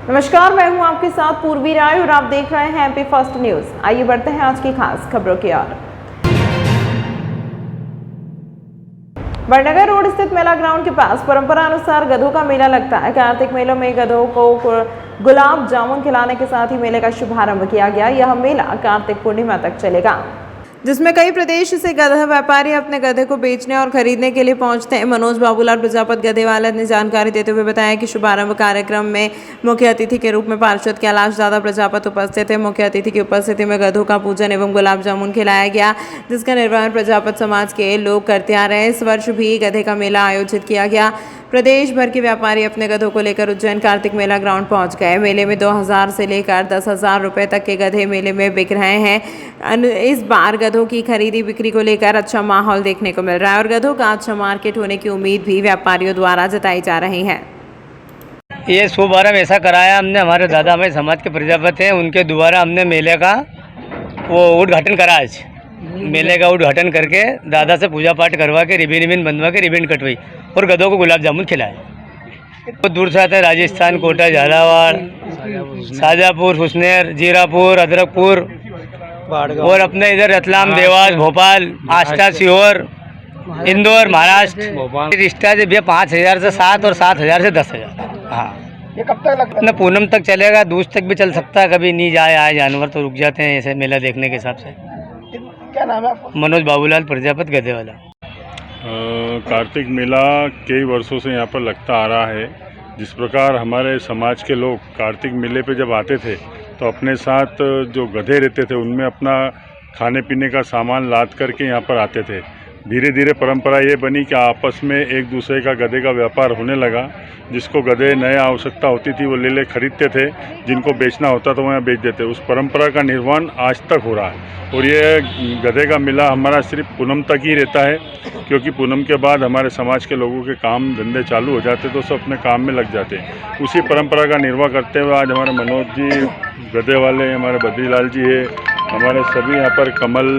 नमस्कार, मैं हूं आपके साथ पूर्वी राय और आप देख रहे हैं एमपी फर्स्ट न्यूज। आइए बढ़ते हैं आज की खास खबरों की ओर। बड़नगर रोड स्थित मेला ग्राउंड के पास परंपरा अनुसार गधों का मेला लगता है। कार्तिक मेलों में गधों को गुलाब जामुन खिलाने के साथ ही मेले का शुभारंभ किया गया। यह मेला कार्तिक पूर्णिमा तक चलेगा, जिसमें कई प्रदेश से गधा व्यापारी अपने गधे को बेचने और खरीदने के लिए पहुंचते हैं। मनोज बाबूलाल प्रजापत गधे वाले ने जानकारी देते हुए बताया कि शुभारंभ कार्यक्रम में मुख्य अतिथि के रूप में पार्षद कैलाश दादा प्रजापत उपस्थित थे। मुख्य अतिथि की उपस्थिति में गधों का पूजन एवं गुलाब जामुन खिलाया गया, जिसका निर्वहन प्रजापत समाज के लोग करते आ रहे हैं। इस वर्ष भी गधे का मेला आयोजित किया गया। प्रदेश भर के व्यापारी अपने गधों को लेकर उज्जैन कार्तिक मेला ग्राउंड पहुंच गए। मेले में 2000 से लेकर 10,000 रुपए तक के गधे मेले में बिक रहे हैं। इस बार गधों की खरीदी बिक्री को लेकर अच्छा माहौल देखने को मिल रहा है और गधों का अच्छा मार्केट होने की उम्मीद भी व्यापारियों द्वारा जताई जा रही है। ये शुभारंभ ऐसा कराया हमने, हमारे दादा हमारे समाज के प्रजापति हैं, उनके द्वारा हमने मेले का वो उद्घाटन करा। आज मेले का उद्घाटन करके दादा से पूजा पाठ करवा के रिबिन बंधवा के रिबिन कटवाई और गधों को गुलाब जामुन खिलाए। बहुत दूर से आते हैं, राजस्थान, कोटा, झालावाड़, शाजापुर, हुसनेर, जीरापुर, अदरकपुर और अपने इधर रतलाम, देवास, भोपाल, आष्टा, सीहोर, इंदौर, महाराष्ट्र। रिश्ता से भैया 5,000 से 7 और 7,000 से 10,000। हाँ, ये कब तक लगता अपना पूनम तक चलेगा, दूज तक भी चल सकता है। कभी नहीं जाए आए जानवर तो रुक जाते हैं ऐसे मेला देखने के हिसाब से। क्या नाम है आपका? मनोज बाबूलाल प्रजापत गधे वाला। कार्तिक मेला कई वर्षों से यहाँ पर लगता आ रहा है। जिस प्रकार हमारे समाज के लोग कार्तिक मेले पे जब आते थे तो अपने साथ जो गधे रहते थे उनमें अपना खाने पीने का सामान लाद करके यहाँ पर आते थे। धीरे धीरे परंपरा ये बनी कि आपस में एक दूसरे का गधे का व्यापार होने लगा। जिसको गधे नया आवश्यकता होती थी वो ले खरीदते थे, जिनको बेचना होता तो वहाँ बेच देते। उस परंपरा का निर्वहन आज तक हो रहा है और ये गधे का मेला हमारा सिर्फ पूनम तक ही रहता है, क्योंकि पूनम के बाद हमारे समाज के लोगों के काम धंधे चालू हो जाते तो सब अपने काम में लग जाते। उसी परंपरा का निर्वाह करते हुए आज हमारे मनोज जी गधे वाले, हमारे बद्रीलाल जी है, हमारे सभी यहाँ पर कमल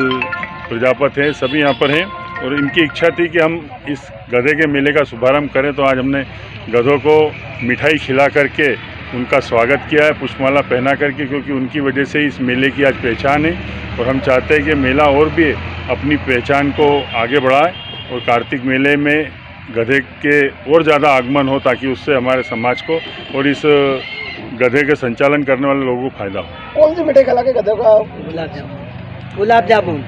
प्रजापत हैं, सभी यहाँ पर हैं और इनकी इच्छा थी कि हम इस गधे के मेले का शुभारंभ करें। तो आज हमने गधों को मिठाई खिला करके उनका स्वागत किया है, पुष्पमाला पहना करके, क्योंकि उनकी वजह से इस मेले की आज पहचान है और हम चाहते हैं कि मेला और भी अपनी पहचान को आगे बढ़ाए और कार्तिक मेले में गधे के और ज़्यादा आगमन हो, ताकि उससे हमारे समाज को और इस गधे के संचालन करने वाले लोगों को फायदा हो। कौन सी मिठाई खिला के गधों का? गुलाब जामुन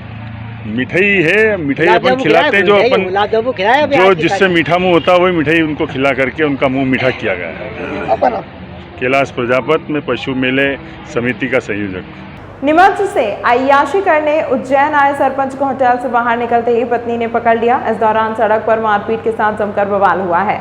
मिठाई है, मिठाई अपन खिलाते हैं, जो जिससे मीठा मुंह होता है वही मिठाई उनको खिला करके उनका मुंह मीठा किया गया है। आपका नाम? कैलाश प्रजापत में पशु मेले समिति का संयोजक। नीमच से अय्याशी करने उज्जैन आए सरपंच को होटल से बाहर निकलते ही पत्नी ने पकड़ लिया। इस दौरान सड़क पर मारपीट के साथ जमकर बवाल हुआ है।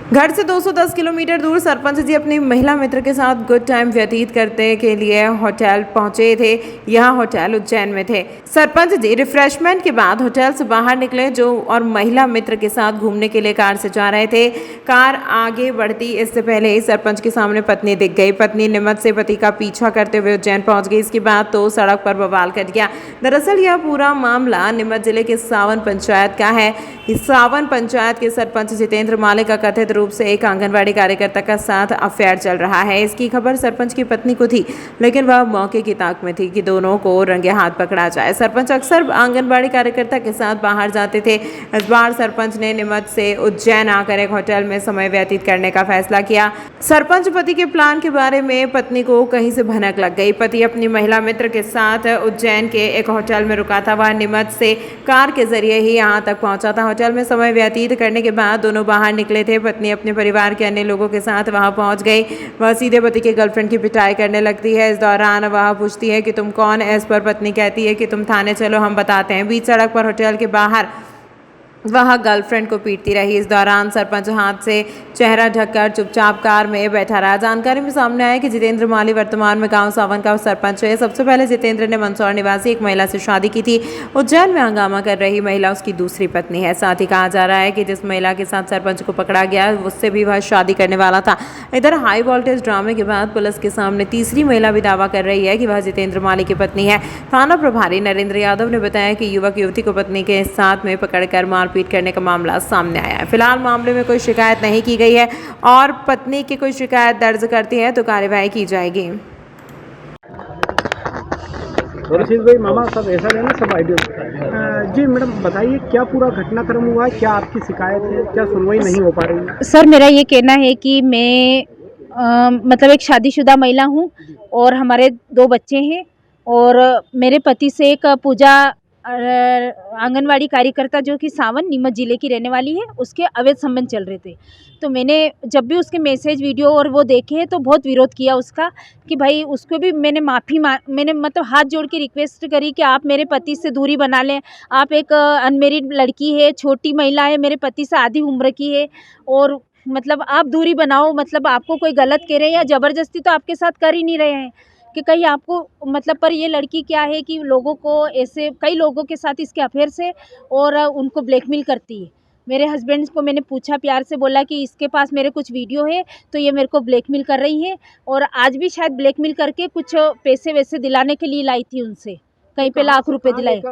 घर से 210 किलोमीटर दूर सरपंच जी अपनी महिला मित्र के साथ गुड टाइम व्यतीत करने के लिए होटल पहुंचे थे। यहां होटल उज्जैन में थे। सरपंच जी रिफ्रेशमेंट के बाद होटल से बाहर निकले जो और महिला मित्र के साथ घूमने के लिए कार से जा रहे थे। कार आगे बढ़ती इससे पहले ही सरपंच के सामने पत्नी दिख गई। पत्नी नीमच से पति का पीछा करते हुए उज्जैन पहुंच गई। इसके बाद तो सड़क पर बवाल कर गया। दरअसल यह पूरा मामला नीमच जिले के सावन पंचायत का है। इस सावन पंचायत के सरपंच जितेंद्र माले का कथित रूप से एक आंगनवाड़ी कार्यकर्ता का साथ अफेयर चल रहा है। इसकी खबर सरपंच की पत्नी को थी, लेकिन वह मौके की ताक में थी कि दोनों को रंगे हाथ पकड़ा जाए। सरपंच अक्सर आंगनवाड़ी कार्यकर्ता के साथ बाहर जाते थे। इस बार सरपंच ने नीमच से उज्जैन आकर एक होटल में समय व्यतीत करने का फैसला किया। सरपंच पति के प्लान के बारे में पत्नी को कहीं से भनक लग गई। पति अपनी महिला मित्र के साथ उज्जैन के एक होटल में रुका था। वह नीमच से कार के जरिए ही यहाँ तक पहुंचा था। होटल में समय व्यतीत करने के बाद दोनों बाहर निकले थे। पत्नी अपने परिवार के अन्य लोगों के साथ वहां पहुंच गई। वह सीधे पति के गर्लफ्रेंड की पिटाई करने लगती है। इस दौरान वह पूछती है कि तुम कौन है। इस पर पत्नी कहती है कि तुम थाने चलो, हम बताते हैं। बीच सड़क पर होटल के बाहर वह गर्लफ्रेंड को पीटती रही। इस दौरान सरपंच हाथ से चेहरा ढककर चुपचाप कार में बैठा रहा। जानकारी में सामने आया कि जितेंद्र माली वर्तमान में गांव सावन का सरपंच है। सबसे पहले जितेंद्र ने मंदसौर निवासी एक महिला से शादी की थी। उज्जैन में हंगामा कर रही महिला उसकी दूसरी पत्नी है। साथ ही कहा जा रहा है कि जिस महिला के साथ सरपंच को पकड़ा गया उससे भी वह शादी करने वाला था। इधर हाई वोल्टेज ड्रामे के बाद पुलिस के सामने तीसरी महिला भी दावा कर रही है कि वह जितेंद्र माली की पत्नी है। थाना प्रभारी नरेंद्र यादव ने बताया कि युवक युवती को पत्नी के साथ में पकड़कर मारपीट मारपीट करने का मामला सामने आया है। फिलहाल मामले में कोई शिकायत नहीं की गई है और पत्नी की कोई शिकायत दर्ज करती है तो कार्यवाही की जाएगी। रशीद भाई मामा सब ऐसा लेना सब आइडिया। जी मैडम बताइए क्या पूरा घटनाक्रम हुआ है, क्या आपकी शिकायत है, क्या सुनवाई नहीं हो पा रही है? सर मेरा ये कहना है कि मैं मतलब एक शादीशुदा महिला हूँ और हमारे 2 बच्चे हैं और मेरे पति से एक पूजा आंगनवाड़ी कार्यकर्ता जो कि सावन नीमच ज़िले की रहने वाली है उसके अवैध संबंध चल रहे थे। तो मैंने जब भी उसके मैसेज वीडियो और वो देखे तो बहुत विरोध किया उसका कि भाई उसको भी मैंने मैंने मतलब हाथ जोड़ के रिक्वेस्ट करी कि आप मेरे पति से दूरी बना लें। आप एक अनमेरिड लड़की है, छोटी महिला है, मेरे पति से आधी उम्र की है और मतलब आप दूरी बनाओ। मतलब आपको कोई गलत कह रहे हैं या ज़बरदस्ती तो आपके साथ कर ही नहीं रहे हैं कि कहीं आपको मतलब। पर ये लड़की क्या है कि लोगों को ऐसे कई लोगों के साथ इसके अफेयर से और उनको ब्लैकमेल करती है। मेरे हस्बैंड को मैंने पूछा, प्यार से बोला कि इसके पास मेरे कुछ वीडियो है तो ये मेरे को ब्लैकमेल कर रही है और आज भी शायद ब्लैकमेल करके कुछ पैसे वैसे दिलाने के लिए लाई थी उनसे, कहीं पे लाख रुपए दिलाए।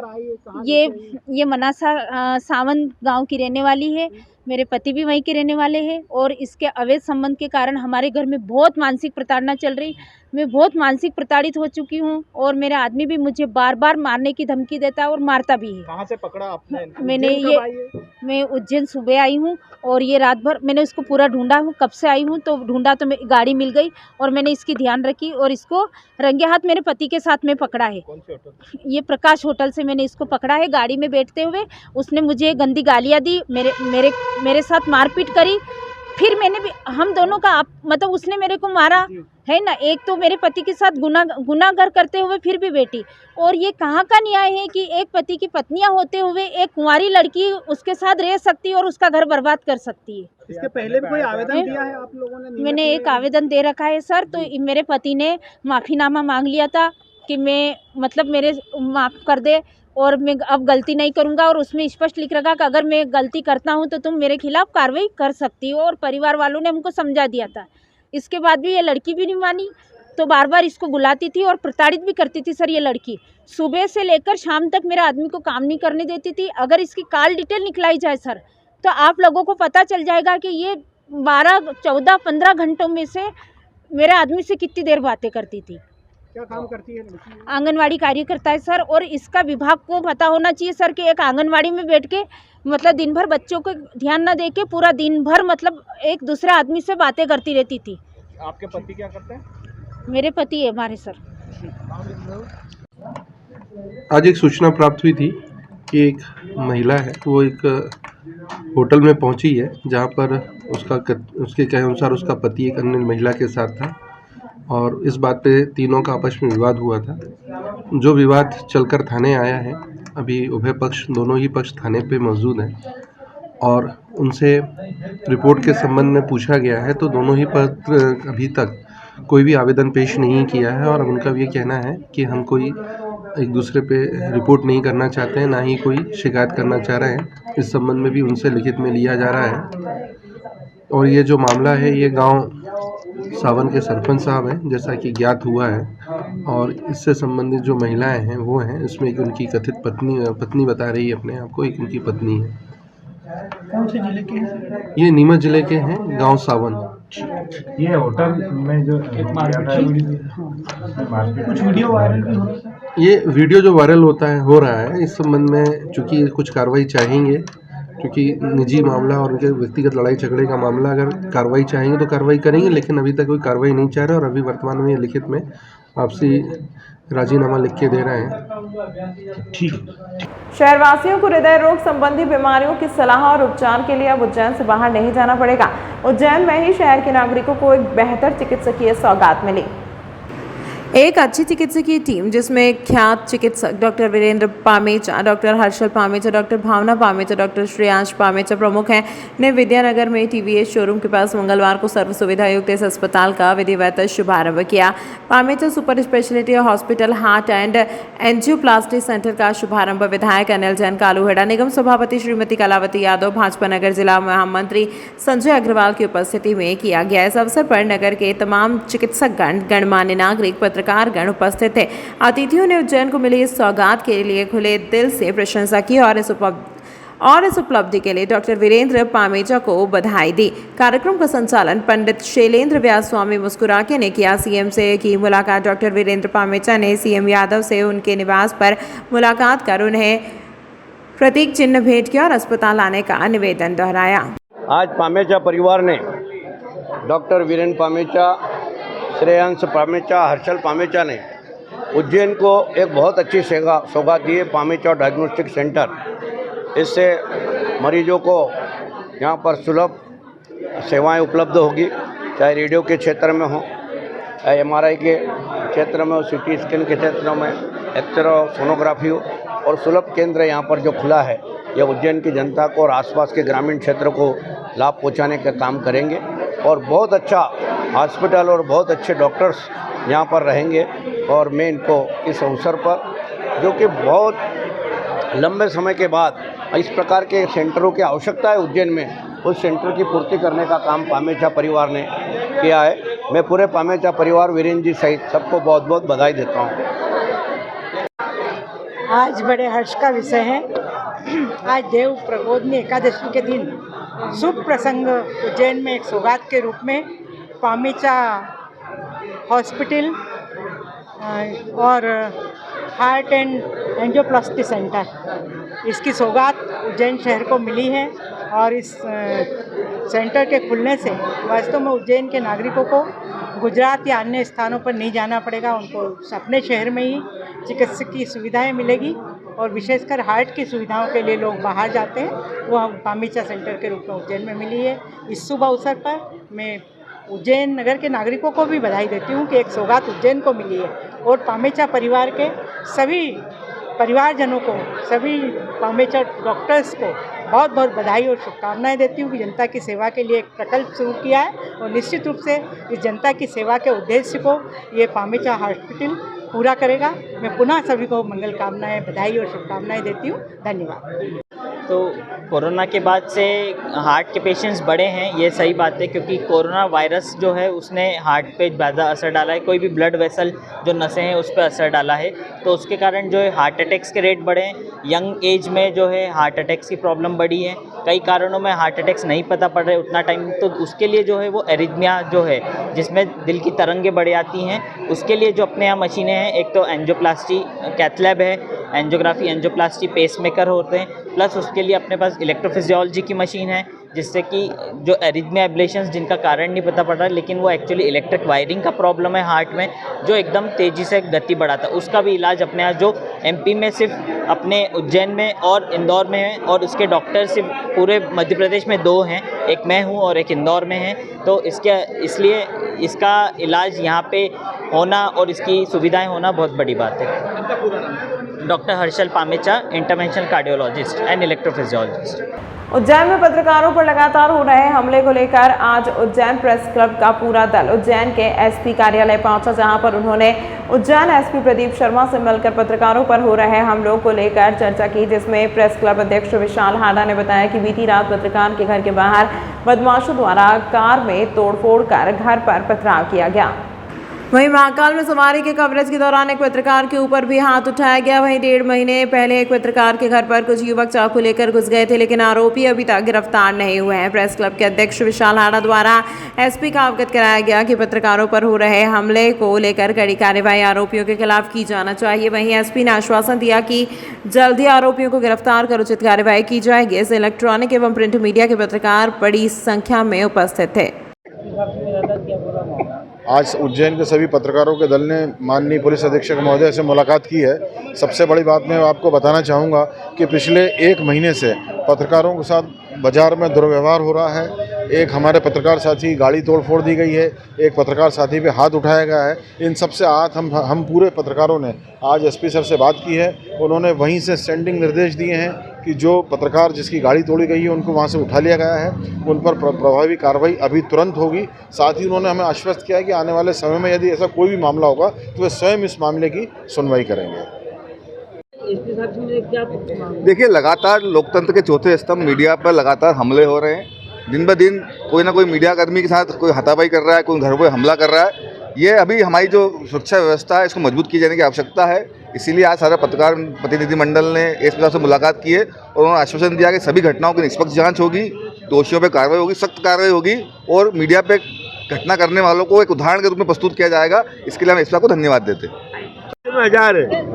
ये मनासा सावन गांव की रहने वाली है, मेरे पति भी वहीं के रहने वाले हैं और इसके अवैध संबंध के कारण हमारे घर में बहुत मानसिक प्रताड़ना चल रही। मैं बहुत मानसिक प्रताड़ित हो चुकी हूँ और मेरा आदमी भी मुझे बार बार मारने की धमकी देता है और मारता भी है। कहाँ से पकड़ा आपने? मैं उज्जैन सुबह आई हूँ और ये रात भर मैंने उसको पूरा ढूंढा हूँ। कब से आई हूँ तो ढूंढा तो गाड़ी मिल गई और मैंने इसकी ध्यान रखी और इसको रंगे हाथ मेरे पति के साथ में पकड़ा है। कौन से होटल? ये प्रकाश होटल से मैंने इसको पकड़ा है। गाड़ी में बैठते हुए उसने मुझे गंदी गालियाँ दी, मेरे साथ मारपीट करी। फिर मैंने भी हम दोनों का मतलब उसने मेरे को मारा है ना। एक तो मेरे पति के साथ गुनाहगार करते हुए फिर भी बेटी। और ये कहाँ का न्याय है कि एक पति की पत्नियां होते हुए एक कुंवारी लड़की उसके साथ रह सकती है और उसका घर बर्बाद कर सकती है। इसके पहले भी कोई आवेदन दिया है आप लोगों ने? मैंने एक आवेदन दे रखा है सर। तो मेरे पति ने माफ़ीनामा मांग लिया था कि मैं मतलब मेरे माफ़ कर दे और मैं अब गलती नहीं करूंगा और उसमें स्पष्ट लिख रखा कि अगर मैं गलती करता हूं तो तुम मेरे खिलाफ कार्रवाई कर सकती हो और परिवार वालों ने हमको समझा दिया था। इसके बाद भी ये लड़की भी नहीं मानी तो बार बार इसको बुलाती थी और प्रताड़ित भी करती थी सर। ये लड़की सुबह से लेकर शाम तक मेरे आदमी को काम नहीं करने देती थी। अगर इसकी कॉल डिटेल निकलाई जाए सर तो आप लोगों को पता चल जाएगा कि ये 12, 14, 15 घंटों में से मेरे आदमी से कितनी देर बातें करती थी। क्या काम करती है लड़की? आंगनवाड़ी कार्यकर्ता है सर। और इसका विभाग को पता होना चाहिए सर कि एक आंगनवाड़ी में बैठ के मतलब दिन भर बच्चों को ध्यान न दे के पूरा दिन भर मतलब एक दूसरे आदमी से बातें करती रहती थी। आपके पति क्या करते हैं? मेरे पति है हमारे सर। आज एक सूचना प्राप्त हुई थी कि एक महिला है वो एक होटल में पहुंची है जहां पर उसके कहे अनुसार उसका पति एक अन्य महिला के साथ था और इस बात पे तीनों का आपस में विवाद हुआ था। जो विवाद चलकर थाने आया है, अभी उभय पक्ष दोनों ही पक्ष थाने पे मौजूद हैं और उनसे रिपोर्ट के संबंध में पूछा गया है तो दोनों ही पक्ष अभी तक कोई भी आवेदन पेश नहीं किया है और उनका ये कहना है कि हम कोई एक दूसरे पे रिपोर्ट नहीं करना चाहते हैं, ना ही कोई शिकायत करना चाह रहे हैं। इस संबंध में भी उनसे लिखित में लिया जा रहा है। और ये जो मामला है ये गांव सावन के सरपंच साहब हैं जैसा कि ज्ञात हुआ है और इससे संबंधित जो महिलाएं हैं वो हैं, इसमें एक उनकी कथित पत्नी बता रही है अपने आप को, एक उनकी पत्नी है। कौन से जिले के हैं? ये नीमच जिले के हैं, गांव सावन। ये होटल में जो कुछ वीडियो वायरल भी हो रहा है। ये वीडियो जो वायरल हो रहा है इस संबंध में चूँकि कुछ कार्रवाई चाहेंगे, क्योंकि निजी मामला और उनके व्यक्तिगत लड़ाई झगड़े का मामला, अगर कार्रवाई चाहेंगे तो कार्रवाई करेंगे, लेकिन अभी तक कोई कार्रवाई नहीं चाह रहे और अभी वर्तमान में ये लिखित में आपसी राजीनामा लिख के दे रहे हैं। शहरवासियों को हृदय रोग संबंधी बीमारियों की सलाह और उपचार के लिए अब उज्जैन से बाहर नहीं जाना पड़ेगा। उज्जैन में ही शहर के नागरिकों को एक बेहतर चिकित्सकीय सौगात मिली। एक अच्छी चिकित्सकीय टीम जिसमें ख्यात चिकित्सक doctor Virendra Pamecha, doctor Harshal Pamecha, doctor Bhavna Pamecha, doctor Shreyansh Pamecha प्रमुख हैं, ने विद्यानगर में टीवीएस शोरूम के पास मंगलवार को सर्व सुविधा युक्त इस अस्पताल का विधिवत शुभारंभ किया। Pamecha super speciality hospital heart and angioplasty centre का शुभारंभ विधायक अनिल जैन, कालूहेड़ा निगम सभापति श्रीमती कलावती यादव, भाजपा नगर जिला महामंत्री संजय अग्रवाल की उपस्थिति में किया गया। इस अवसर पर नगर के तमाम चिकित्सकगण, गणमान्य नागरिक, पत्रकारगण उपस्थित थे। अतिथियों ने उज्जैन को मिली इस सौगात के लिए खुले दिल से प्रशंसा की और और इस उपलब्धि के लिए डॉक्टर वीरेंद्र पामेचा को बधाई दी। कार्यक्रम का संचालन पंडित शैलेंद्र व्यास स्वामी मुस्कुराके ने किया। सीएम से की मुलाकात। डॉक्टर वीरेंद्र पामेचा ने सीएम यादव से उनके निवास पर मुलाकात कर उन्हें प्रतीक चिन्ह भेंट किया और अस्पताल आने का निवेदन दोहराया। आज पामेचा परिवार ने डॉक्टर वीरेंद्र पामेचा, श्रेयांश पामेचा, हर्षल पामेचा ने उज्जैन को एक बहुत अच्छी सौगात दी है। पामेचा डायग्नोस्टिक सेंटर, इससे मरीजों को यहाँ पर सुलभ सेवाएं उपलब्ध होगी, चाहे रेडियो के क्षेत्र में हो, MRI के क्षेत्र में हो, CT स्कैन के क्षेत्र में, एक्सरे, सोनोग्राफी हो, और सुलभ केंद्र यहाँ पर जो खुला है यह उज्जैन की जनता को और आसपास के ग्रामीण क्षेत्र को लाभ पहुँचाने का काम करेंगे। और बहुत अच्छा हॉस्पिटल और बहुत अच्छे डॉक्टर्स यहाँ पर रहेंगे। और मैं इनको इस अवसर पर, जो कि बहुत लंबे समय के बाद इस प्रकार के सेंटरों की आवश्यकता है उज्जैन में, उस सेंटर की पूर्ति करने का काम पामेचा परिवार ने किया है। मैं पूरे पामेचा परिवार, वीरेंद्र जी सहित सबको बहुत बहुत बधाई देता हूँ। आज बड़े हर्ष का विषय है। आज देव प्रबोधनी एकादशी के दिन शुभ प्रसंग उज्जैन में एक सौगात के रूप में पामेचा हॉस्पिटल और हार्ट एंड एंजियोप्लास्टी सेंटर, इसकी सौगात उज्जैन शहर को मिली है। और इस सेंटर के खुलने से वास्तव में उज्जैन के नागरिकों को गुजरात या अन्य स्थानों पर नहीं जाना पड़ेगा, उनको अपने शहर में ही चिकित्सकीय सुविधाएं मिलेगी। और विशेषकर हार्ट की सुविधाओं के लिए लोग बाहर जाते हैं, वो हम पामेचा सेंटर के रूप में उज्जैन में मिली है। इस शुभ अवसर पर मैं उज्जैन नगर के नागरिकों को भी बधाई देती हूँ कि एक सौगात उज्जैन को मिली है। और पामेचा परिवार के सभी परिवारजनों को, सभी पामेचा डॉक्टर्स को बहुत बहुत बधाई और शुभकामनाएं देती हूँ कि जनता की सेवा के लिए एक प्रकल्प शुरू किया है। और निश्चित रूप से इस जनता की सेवा के उद्देश्य को ये पामेचा हॉस्पिटल पूरा करेगा। मैं पुनः सभी को मंगल कामनाएं, बधाई और शुभकामनाएं देती हूँ। धन्यवाद। तो कोरोना के बाद से हार्ट के पेशेंट्स बढ़े हैं, ये सही बात है, क्योंकि कोरोना वायरस जो है उसने हार्ट पे ज़्यादा असर डाला है। कोई भी ब्लड वेसल जो नसें हैं उस पर असर डाला है, तो उसके कारण जो है हार्ट अटैक्स के रेट बढ़े हैं। यंग एज में जो है हार्ट अटैक्स की प्रॉब्लम बढ़ी है। कई कारणों में हार्ट अटैक्स नहीं पता पड़ रहे उतना टाइम, तो उसके लिए जो है वो एरिथमिया जो है, जिसमें दिल की तरंगें बढ़ जाती हैं, उसके लिए जो अपने यहाँ मशीनें हैं, एक तो एंजियोप्लास्टी कैथ लैब है, एंजियोग्राफी एंजियोप्लास्टी पेसमेकर होते हैं, प्लस उसके लिए अपने पास इलेक्ट्रोफिजियोलॉजी की मशीन है, जिससे कि जो एरिथमिया एब्लेशंस जिनका कारण नहीं पता पड़ रहा है, लेकिन वो एक्चुअली इलेक्ट्रिक वायरिंग का प्रॉब्लम है हार्ट में, जो एकदम तेज़ी से गति बढ़ाता है, उसका भी इलाज अपने यहाँ जो MP में सिर्फ अपने उज्जैन में और इंदौर में है, और उसके डॉक्टर सिर्फ पूरे मध्य प्रदेश में 2 हैं, एक मैं हूँ और एक इंदौर में है। तो इसलिए इसका इलाज यहाँ पे होना और इसकी सुविधाएं होना बहुत बड़ी बात है। Doctor Harshal Pamecha, interventional cardiologist and electrophysiologist. Ujjain में पत्रकारों पर लगातार हो रहे हमले को लेकर आज उज्जैन प्रेस क्लब का पूरा दल उज्जैन के SP कार्यालय पहुंचा, जहां पर उन्होंने उज्जैन SP प्रदीप शर्मा से मिलकर पत्रकारों पर हो रहे हमलों को लेकर चर्चा की, जिसमें प्रेस क्लब अध्यक्ष विशाल हाडा ने बताया कि बीती रात पत्रकार के घर के बाहर बदमाशों द्वारा कार में तोड़फोड़ कर घर पर पथराव किया गया। वहीं महाकाल में सवारी के कवरेज के दौरान एक पत्रकार के ऊपर भी हाथ उठाया गया। वहीं 1.5 महीने पहले एक पत्रकार के घर पर कुछ युवक चाकू लेकर घुस गए थे, लेकिन आरोपी अभी तक गिरफ्तार नहीं हुए हैं। प्रेस क्लब के अध्यक्ष विशाल हाडा द्वारा SP का अवगत कराया गया कि पत्रकारों पर हो रहे हमले को लेकर कड़ी कार्रवाई आरोपियों के खिलाफ की जाना चाहिए। वहीं SP ने आश्वासन दिया कि जल्द ही आरोपियों को गिरफ्तार कर उचित कार्रवाई की जाएगी। इस इलेक्ट्रॉनिक एवं प्रिंट मीडिया के पत्रकार बड़ी संख्या में उपस्थित थे। आज उज्जैन के सभी पत्रकारों के दल ने माननीय पुलिस अधीक्षक महोदय से मुलाकात की है। सबसे बड़ी बात मैं आपको बताना चाहूँगा कि पिछले 1 महीने से पत्रकारों के साथ बाज़ार में दुर्व्यवहार हो रहा है। एक हमारे पत्रकार साथी गाड़ी तोड़फोड़ दी गई है, एक पत्रकार साथी पे हाथ उठाया गया है। इन सब से आज हम पूरे पत्रकारों ने आज SP सर से बात की है। उन्होंने वहीं से स्टैंडिंग निर्देश दिए हैं कि जो पत्रकार जिसकी गाड़ी तोड़ी गई है उनको वहां से उठा लिया गया है, उन पर प्रभावी कार्रवाई अभी तुरंत होगी। साथ ही उन्होंने हमें आश्वस्त किया है कि आने वाले समय में यदि ऐसा कोई भी मामला होगा तो वे स्वयं इस मामले की सुनवाई करेंगे। देखिए, लगातार लोकतंत्र के चौथे स्तंभ मीडिया पर लगातार हमले हो रहे हैं। दिन ब दिन कोई ना कोई मीडिया कर्मी के साथ कोई हाथापाई कर रहा है, कोई घर पर हमला कर रहा है। ये अभी हमारी जो सुरक्षा व्यवस्था है इसको मजबूत किए जाने की आवश्यकता है। इसीलिए आज सारा पत्रकार प्रतिनिधिमंडल ने एसपी साहब से मुलाकात की है और उन्होंने आश्वासन दिया कि सभी घटनाओं की निष्पक्ष जांच होगी, दोषियों पर कार्रवाई होगी, सख्त कार्रवाई होगी और मीडिया पे घटना करने वालों को एक उदाहरण के रूप में प्रस्तुत किया जाएगा। इसके लिए हम एसपी साहब को धन्यवाद देते हैं।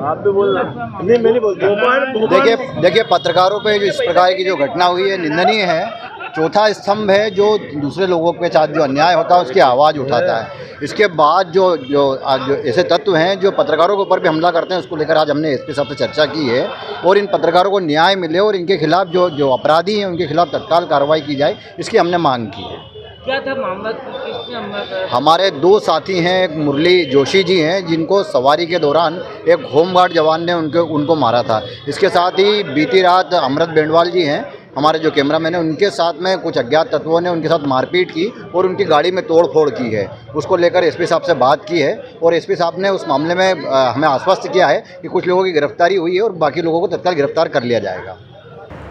आप भी बोल रहे नहीं, मैं नहीं बोलता। देखिए पत्रकारों पे जो इस प्रकार की जो घटना हुई है निंदनीय है। चौथा स्तंभ है जो दूसरे लोगों के साथ जो अन्याय होता है उसकी आवाज़ उठाता है। इसके बाद जो ऐसे तत्व हैं जो पत्रकारों के ऊपर भी हमला करते हैं, उसको लेकर आज हमने एसपी साहब से चर्चा की है और इन पत्रकारों को न्याय मिले और इनके खिलाफ जो अपराधी हैं उनके खिलाफ तत्काल कार्रवाई की जाए, इसकी हमने मांग की है। क्या था मामला, किसने हमला करा? हमारे दो साथी हैं, एक मुरली जोशी जी हैं जिनको सवारी के दौरान एक होमगार्ड जवान ने उनको मारा था। इसके साथ ही बीती रात अमृत बेंडवाल जी हैं हमारे जो कैमरामैन हैं, उनके साथ में कुछ अज्ञात तत्वों ने उनके साथ मारपीट की और उनकी गाड़ी में तोड़फोड़ की है। उसको लेकर एसपी साहब से बात की है और एसपी साहब ने उस मामले में हमें आश्वस्त किया है कि कुछ लोगों की गिरफ्तारी हुई है और बाकी लोगों को तत्काल गिरफ्तार कर लिया जाएगा।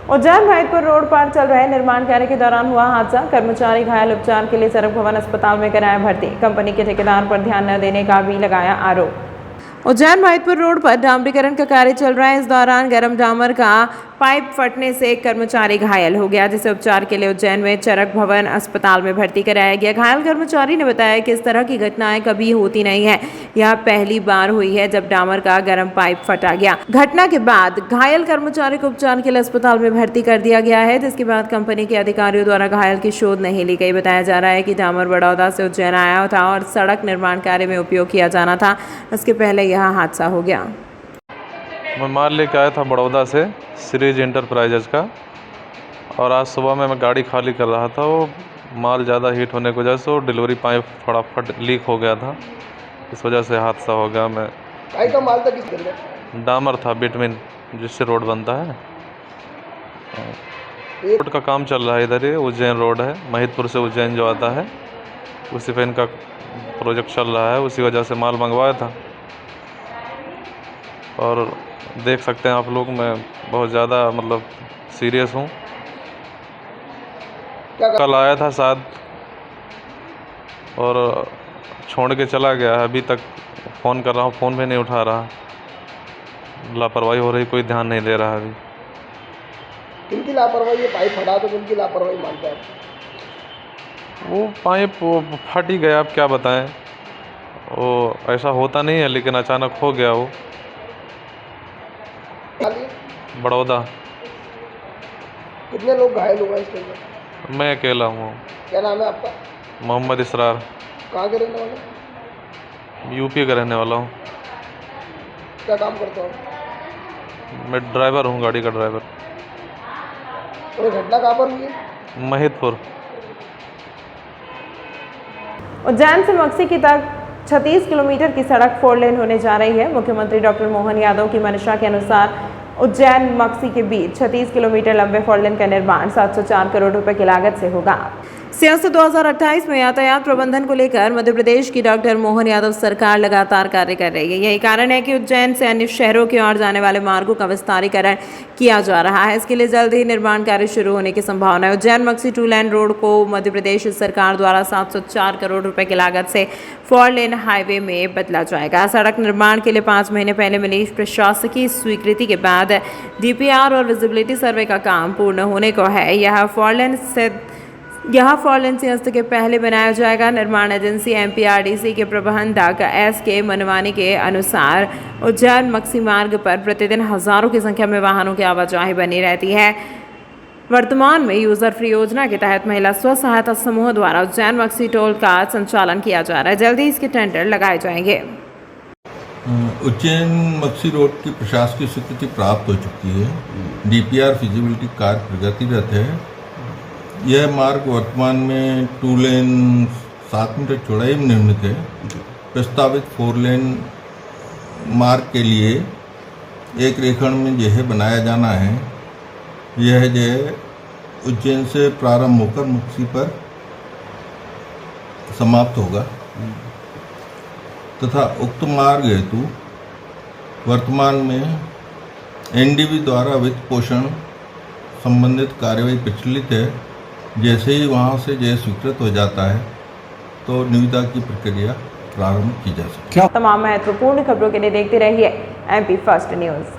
उज्जैन महिदपुर रोड पर चल रहे निर्माण कार्य के दौरान हुआ हादसा, कर्मचारी घायल, उपचार के लिए सड़क भवन अस्पताल में कराया भर्ती। कंपनी के ठेकेदार पर ध्यान न देने का भी लगाया आरोप। उज्जैन महिदपुर रोड पर डामरीकरण का कार्य चल रहा है। इस दौरान गर्म डामर का पाइप फटने से एक कर्मचारी घायल हो गया, जिसे उपचार के लिए उज्जैन में चरक भवन अस्पताल में भर्ती कराया गया। घायल कर्मचारी ने बताया कि इस तरह की घटनाएं कभी होती नहीं है, यह पहली बार हुई है जब डामर का गर्म पाइप फटा गया। घटना के बाद घायल कर्मचारी को उपचार के लिए अस्पताल में भर्ती कर दिया गया है, जिसके बाद कंपनी के अधिकारियों द्वारा घायल की शोध नहीं ली गई। बताया जा रहा है कि डामर बड़ौदा से उज्जैन आया था और सड़क निर्माण कार्य में उपयोग किया जाना था। इसके पहले यह हादसा हो गया। मैं माल लेके आया था बड़ौदा से सीरीज इंटरप्राइजेज का, और आज सुबह में मैं गाड़ी खाली कर रहा था। वो माल ज़्यादा हीट होने की वजह से वो डिलीवरी पाइप फटाफट लीक हो गया था, इस वजह से हादसा हो गया। मैं का माल था किस डामर था, बिटवीन जिससे रोड बनता है। रोड का काम चल रहा है इधर ही, उज्जैन रोड है, महिदपुर से उज्जैन जो आता है उसी पे इनका प्रोजेक्ट चल रहा है, उसी वजह से माल मंगवाया था। और देख सकते हैं आप लोग, मैं बहुत ज़्यादा मतलब सीरियस हूँ। कल आया था साथ और छोड़ के चला गया है। अभी तक फ़ोन कर रहा हूँ, फ़ोन भी नहीं उठा रहा, लापरवाही हो रही, कोई ध्यान नहीं दे रहा है। अभी किनकी लापरवाही है? पाइप फटा तो किनकी लापरवाही मानता है? वो पाइप फट ही गया, अब क्या बताएं। वो ऐसा होता नहीं है, लेकिन अचानक हो गया। वो बड़ौदा। कितने लोग घायल हुए इसके? मैं अकेला हूँ। क्या नाम है आपका? मोहम्मद इसरार। कहाँ के रहने वाले? यूपी का रहने वाला हूँ। क्या काम करते हो? मैं ड्राइवर हूँ, गाड़ी का ड्राइवर। और घटना कहाँ पर हुई है? महिदपुर। उज्जैन से मक्सी की तक 36 किलोमीटर की सड़क 4 लेन होने जा रही है। मुख्यमंत्री डॉक्टर मोहन यादव की मंशा के अनुसार उज्जैन मक्सी के बीच 36 किलोमीटर लंबे 4 लेन का निर्माण 704 करोड़ रुपए की लागत से होगा। सियासत 2028 में यातायात प्रबंधन को लेकर मध्य प्रदेश की डॉक्टर मोहन यादव सरकार लगातार कार्य कर रही है। यही कारण है कि उज्जैन से अन्य शहरों की ओर जाने वाले मार्गों का विस्तारीकरण किया जा रहा है। इसके लिए जल्द ही निर्माण कार्य शुरू होने की संभावना है। उज्जैन मक्सी 2 लेन रोड को मध्य प्रदेश सरकार द्वारा 704 करोड़ रुपए की लागत से 4 लेन हाईवे में बदला जाएगा। सड़क निर्माण के लिए 5 महीने पहले मिली प्रशासकीय स्वीकृति के बाद DPR और विजिबिलिटी सर्वे का काम पूर्ण होने को है। यह 4 लेन सिंहस्थ के पहले बनाया जाएगा। निर्माण एजेंसी MPRDC के प्रबंधक SK मनवानी के अनुसार उज्जैन मक्सी मार्ग पर प्रतिदिन हजारों की संख्या में वाहनों की आवाजाही बनी रहती है। वर्तमान में यूजर फ्री योजना के तहत महिला स्व सहायता समूह द्वारा उज्जैन मक्सी टोल का संचालन किया जा रहा है। जल्दी इसके टेंडर लगाए जाएंगे। उज्जैन मक्सी रोड की प्रशासकीय स्वीकृति प्राप्त हो चुकी है। DPR फिजिबिलिटी कार्य प्रगतिरत है। यह मार्ग वर्तमान में 2 लेन 7 मीटर चौड़ाई में निर्मित है। प्रस्तावित 4 लेन मार्ग के लिए एक रेखण में यह बनाया जाना है। यह जो उज्जैन से प्रारंभ होकर मक्सी पर समाप्त होगा तथा उक्त मार्ग हेतु वर्तमान में NDB द्वारा वित्त पोषण संबंधित कार्यवाही प्रचलित है। जैसे ही वहाँ से यह स्वीकृत हो जाता है तो निविदा की प्रक्रिया प्रारंभ की जा सकती है। तमाम महत्वपूर्ण खबरों के लिए देखते रहिए MP फर्स्ट न्यूज़।